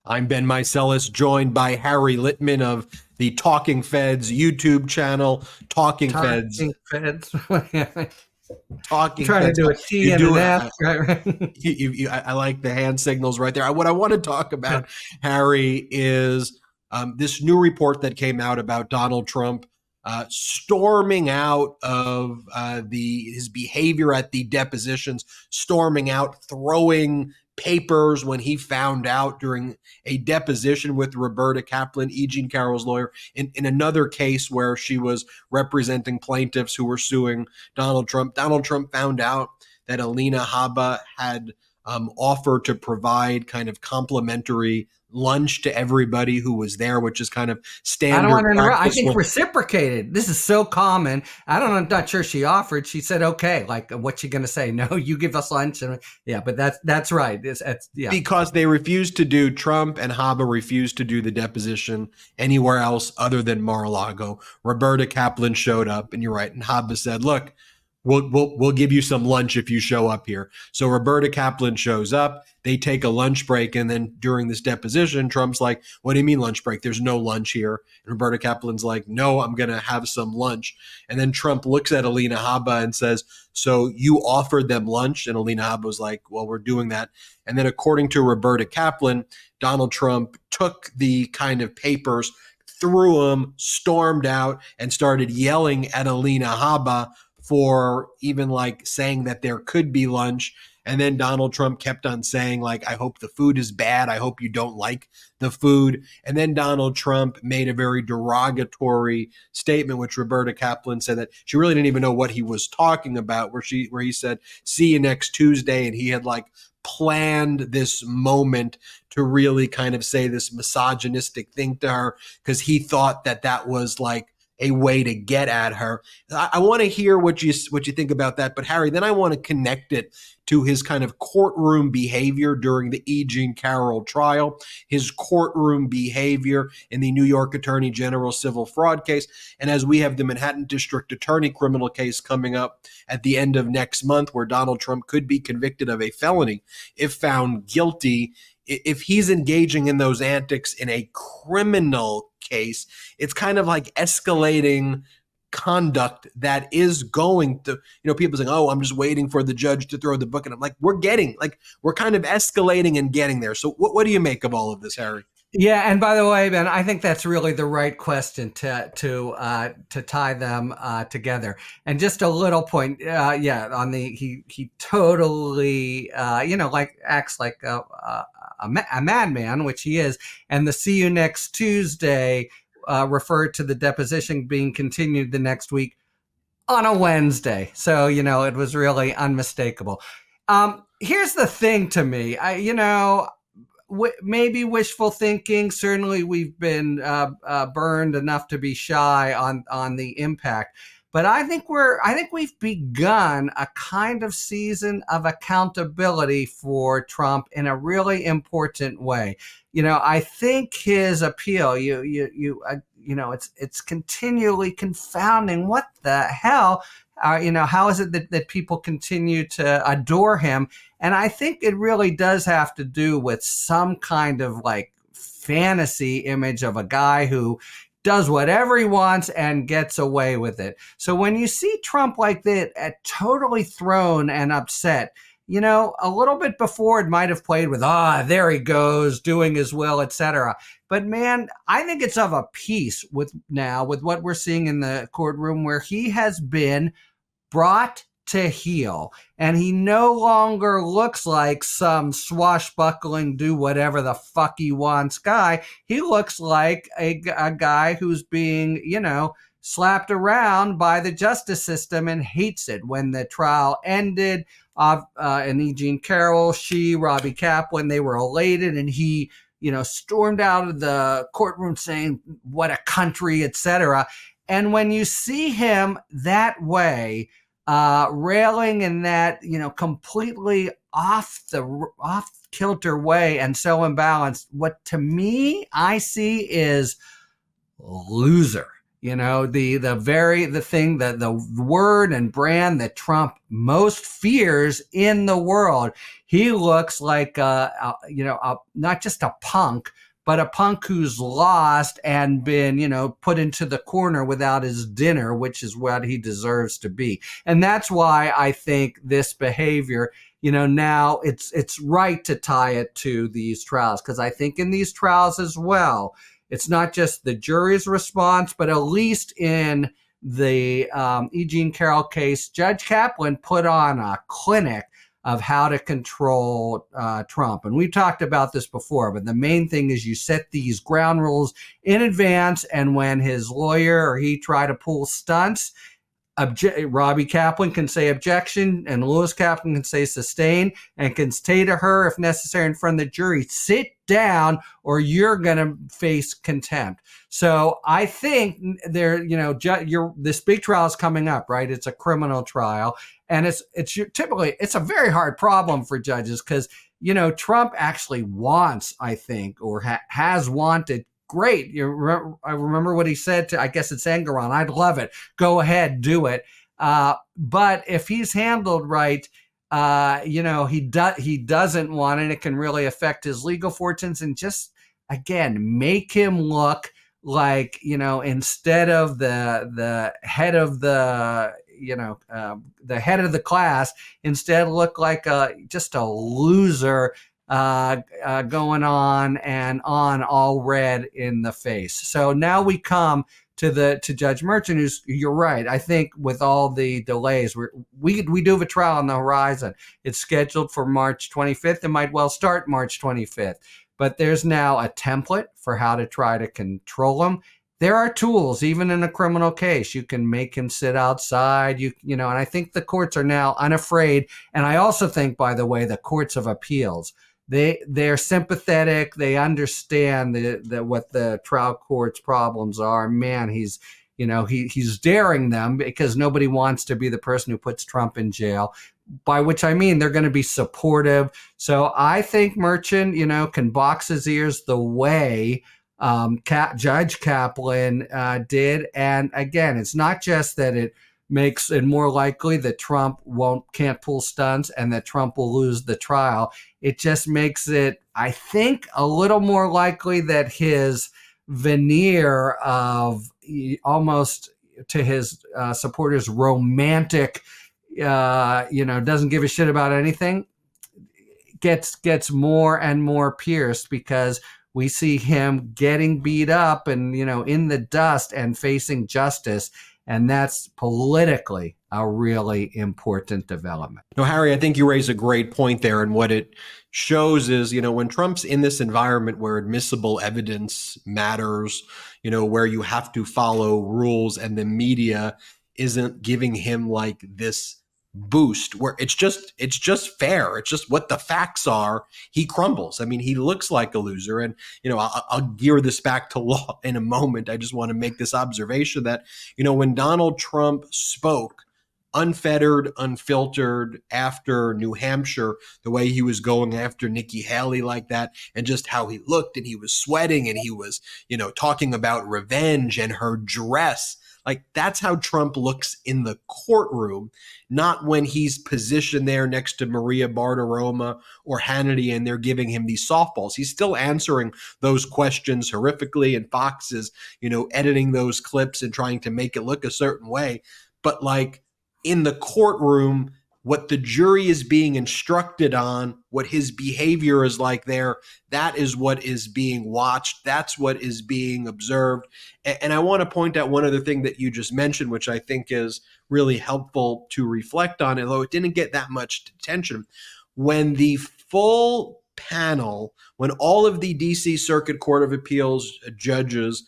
I'm Ben Meiselas, joined by Harry Litman of the Talking Feds YouTube channel. Talking Feds, Talking feds. I'm Talking trying to Feds. do a T You're and an doing. F. Right? I like the hand signals right there. What I want to talk about, Harry, is this new report that came out about Donald Trump storming out of his behavior at the depositions, storming out, throwing papers when he found out during a deposition with Roberta Kaplan, E. Jean Carroll's lawyer, in another case where she was representing plaintiffs who were suing Donald Trump. Donald Trump found out that Alina Habba had offered to provide kind of complimentary lunch to everybody who was there, which is kind of I don't standard want to interrupt. I practice. think reciprocated. This is so common. I'm not sure she offered. She said, "Okay." Like, what's she going to say? No, you give us lunch, and yeah. But that's right. Yeah. Because they refused to do, Trump and Habba refused to do the deposition anywhere else other than Mar-a-Lago. Roberta Kaplan showed up, and you're right. And Habba said, "Look, we'll give you some lunch if you show up here." So Roberta Kaplan shows up. They take a lunch break, and then during this deposition, Trump's like, "What do you mean lunch break? There's no lunch here." And Roberta Kaplan's like, "No, I'm gonna have some lunch." And then Trump looks at Alina Habba and says, "So you offered them lunch?" And Alina Habba was like, "Well, we're doing that." And then, according to Roberta Kaplan, Donald Trump took the kind of papers, threw them, stormed out, and started yelling at Alina Habba for even like saying that there could be lunch. And then Donald Trump kept on saying, like, "I hope the food is bad. I hope you don't like the food." And then Donald Trump made a very derogatory statement, which Roberta Kaplan said that she really didn't even know what he was talking about, where he said, "See you next Tuesday." And he had like planned this moment to really kind of say this misogynistic thing to her because he thought that that was like a way to get at her. I want to hear what you think about that. But Harry, then I want to connect it to his kind of courtroom behavior during the E. Jean Carroll trial, his courtroom behavior in the New York Attorney General civil fraud case. And as we have the Manhattan District Attorney criminal case coming up at the end of next month, where Donald Trump could be convicted of a felony if found guilty. If he's engaging in those antics in a criminal case, it's kind of like escalating conduct that is going to, people saying, "Oh, I'm just waiting for the judge to throw the book." And I'm like, we're kind of escalating and getting there. So what do you make of all of this, Harry? Yeah, and by the way, Ben, I think that's really the right question to tie them together. And just a little point, on the he totally like acts like a madman, which he is. And the "see you next Tuesday" referred to the deposition being continued the next week on a Wednesday. So it was really unmistakable. Here's the thing to me, maybe wishful thinking. Certainly, we've been burned enough to be shy on the impact. But I think we've begun a kind of season of accountability for Trump in a really important way. I think his appeal, it's continually confounding. What the hell? How is it that people continue to adore him? And I think it really does have to do with some kind of like fantasy image of a guy who does whatever he wants and gets away with it. So when you see Trump like that, totally thrown and upset, a little bit before it might have played with, there he goes, doing his will, etc. But man, I think it's of a piece with what we're seeing in the courtroom, where he has been brought to heel, and he no longer looks like some swashbuckling, do whatever the fuck he wants guy. He looks like a guy who's being, slapped around by the justice system and hates it. When the trial ended, and E. Jean Carroll, Robbie Kaplan, they were elated, and he, stormed out of the courtroom saying, "What a country," etc. And when you see him that way, railing in that, completely off kilter way and so imbalanced, what to me I see is loser. The word and brand that Trump most fears in the world. He looks like not just a punk, but a punk who's lost and been, put into the corner without his dinner, which is what he deserves to be. And that's why I think this behavior, now it's right to tie it to these trials, because I think in these trials as well, it's not just the jury's response, but at least in the E. Jean Carroll case, Judge Kaplan put on a clinic of how to control Trump. And we've talked about this before, but the main thing is you set these ground rules in advance, and when his lawyer or he try to pull stunts, Robbie Kaplan can say objection, and Louis Kaplan can say sustain, and can say to her, if necessary, in front of the jury, sit down or you're going to face contempt. So I think this big trial is coming up, right? It's a criminal trial, and it's typically a very hard problem for judges because Trump actually wants, I think, or has wanted. Great. I remember what he said to, I guess it's Engoron. I'd love it. Go ahead, do it. But if he's handled right, he doesn't want it. It can really affect his legal fortunes and just, again, make him look like, instead of the head of the head of the class, instead look like just a loser going on and on, all red in the face. So now we come to Judge Merchant, who's, you're right, I think with all the delays, we do have a trial on the horizon. It's scheduled for March 25th. It might well start March 25th. But there's now a template for how to try to control him. There are tools, even in a criminal case. You can make him sit outside, and I think the courts are now unafraid. And I also think, by the way, the courts of appeals, they're sympathetic. They understand what the trial court's problems are. Man, he's daring them because nobody wants to be the person who puts Trump in jail. By which I mean they're going to be supportive. So I think Merchant, can box his ears the way Judge Kaplan did. And again, it's not just that it makes it more likely that Trump can't pull stunts and that Trump will lose the trial. It just makes it, I think, a little more likely that his veneer of almost to his supporters romantic, doesn't give a shit about anything, gets more and more pierced because we see him getting beat up and, in the dust and facing justice. And that's politically a really important development. No, Harry, I think you raise a great point there. And what it shows is, when Trump's in this environment where admissible evidence matters, where you have to follow rules and the media isn't giving him like this boost where it's just fair. It's just what the facts are. He crumbles. I mean, he looks like a loser. And, I'll gear this back to law in a moment. I just want to make this observation that, when Donald Trump spoke unfettered, unfiltered after New Hampshire, the way he was going after Nikki Haley like that, and just how he looked and he was sweating and he was, talking about revenge and her dress. Like, that's how Trump looks in the courtroom, not when he's positioned there next to Maria Bartiromo or Hannity and they're giving him these softballs. He's still answering those questions horrifically, and Fox is, editing those clips and trying to make it look a certain way. But like in the courtroom, what the jury is being instructed on, what his behavior is like there, that is what is being watched. That's what is being observed. And I want to point out one other thing that you just mentioned, which I think is really helpful to reflect on, although it didn't get that much attention. When the full panel, when all of the DC Circuit Court of Appeals judges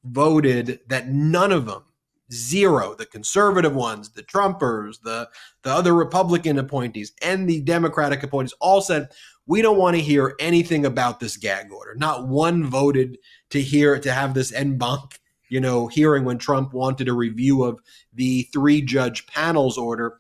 voted that none of them, zero, the conservative ones, the Trumpers, the other Republican appointees, and the Democratic appointees all said, we don't want to hear anything about this gag order. Not one voted to have this en banc, hearing when Trump wanted a review of the 3-judge panel's order.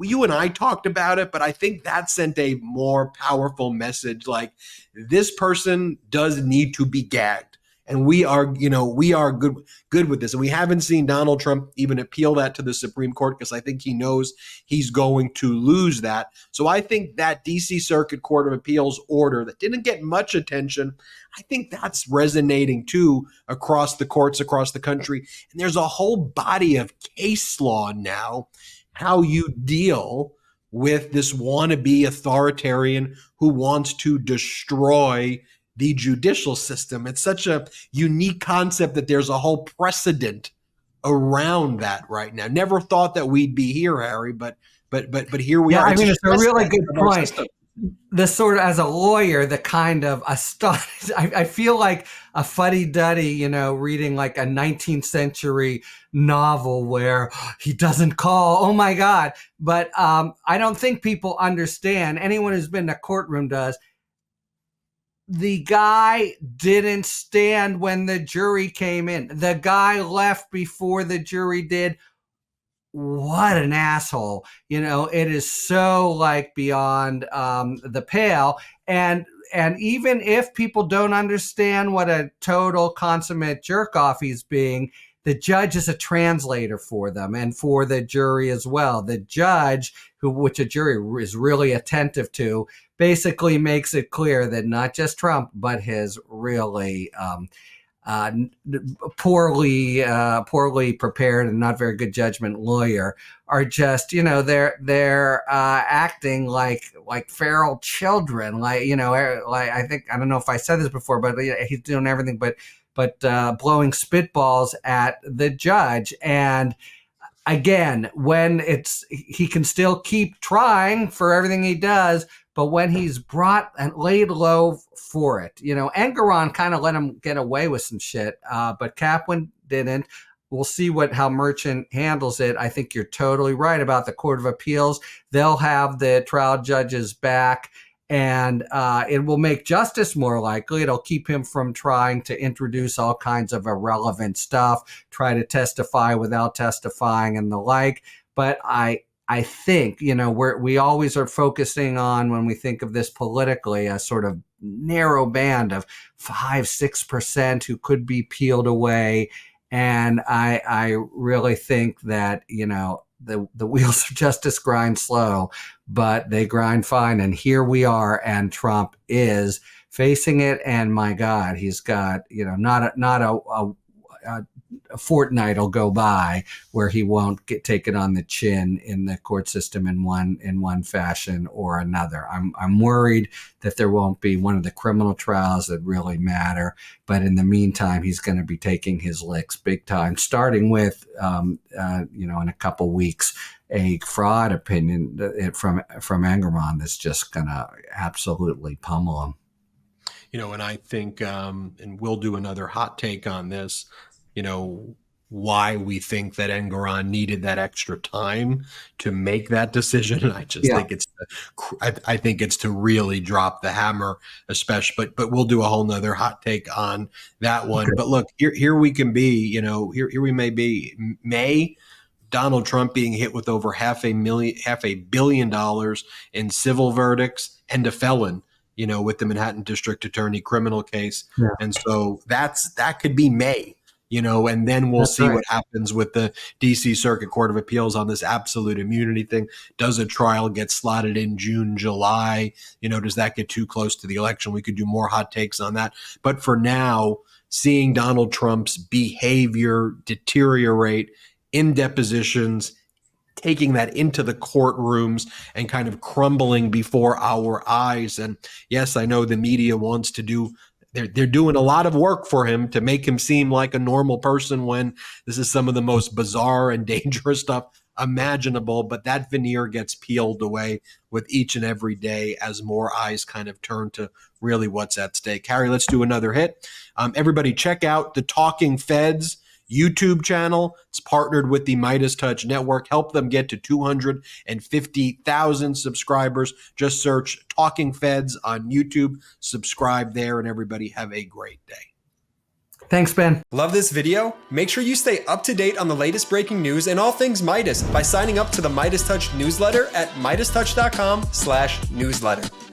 You and I talked about it, but I think that sent a more powerful message. Like, this person does need to be gagged. and we are, we are good with this. And we haven't seen Donald Trump even appeal that to the Supreme Court because I think he knows he's going to lose that. So I think that DC Circuit Court of Appeals order that didn't get much attention, I think that's resonating too across the courts across the country. And there's a whole body of case law now, how you deal with this wannabe authoritarian who wants to destroy the judicial system. It's such a unique concept that there's a whole precedent around that right now. Never thought that we'd be here, Harry, but here we are. I mean, it's a really good point. The sort of, as a lawyer, the kind of astonished, I feel like a fuddy-duddy, reading like a 19th century novel where he doesn't call, oh my God. But I don't think people understand, anyone who's been to Courtroom does, the guy didn't stand when the jury came in. The guy left before the jury did. What an asshole. It is so like beyond the pale. And even if people don't understand what a total consummate jerk off he's being, the judge is a translator for them and for the jury as well. The judge, which a jury is really attentive to, basically makes it clear that not just Trump, but his really poorly prepared and not very good judgment lawyer are just, they're acting like feral children. Like I think, I don't know if I said this before, but he's doing everything but blowing spitballs at the judge. And again, when he can still keep trying for everything he does, but when he's brought and laid low for it, Engoron kind of let him get away with some shit, but Kaplan didn't. We'll see how Merchant handles it. I think you're totally right about the Court of Appeals. They'll have the trial judges back, and it will make justice more likely. It'll keep him from trying to introduce all kinds of irrelevant stuff, try to testify without testifying and the like. But I think, we always are focusing on, when we think of this politically, a sort of narrow band of 5-6% who could be peeled away. And I really think that, the wheels of justice grind slow, but they grind fine. And here we are, and Trump is facing it. And my God, he's got, not a fortnight will go by where he won't take it on the chin in the court system in one fashion or another. I'm worried that there won't be one of the criminal trials that really matter, but in the meantime, he's going to be taking his licks big time, starting with in a couple weeks, a fraud opinion from Engerman that's just going to absolutely pummel him. And I think, and we'll do another hot take on this, why we think that Engoron needed that extra time to make that decision. And I just think it's to really drop the hammer, especially, but we'll do a whole nother hot take on that one. Okay. But look, here we can be, here we may be. Donald Trump being hit with over $500 million in civil verdicts and a felon, with the Manhattan District Attorney criminal case. Yeah. And so that could be May. And then we'll see what happens with the DC Circuit Court of Appeals on this absolute immunity thing. Does a trial get slotted in June, July? Does that get too close to the election? We could do more hot takes on that. But for now, seeing Donald Trump's behavior deteriorate in depositions, taking that into the courtrooms and kind of crumbling before our eyes. And yes, I know the media wants to do they're doing a lot of work for him to make him seem like a normal person when this is some of the most bizarre and dangerous stuff imaginable. But that veneer gets peeled away with each and every day as more eyes kind of turn to really what's at stake. Harry, let's do another hit. Everybody check out the Talking Feds YouTube channel. It's partnered with the MeidasTouch network. Help them get to 250,000 subscribers. Just search Talking Feds on YouTube. Subscribe there, and everybody have a great day. Thanks, Ben. Love this video? Make sure you stay up to date on the latest breaking news and all things Meidas by signing up to the MeidasTouch newsletter at MeidasTouch.com/newsletter.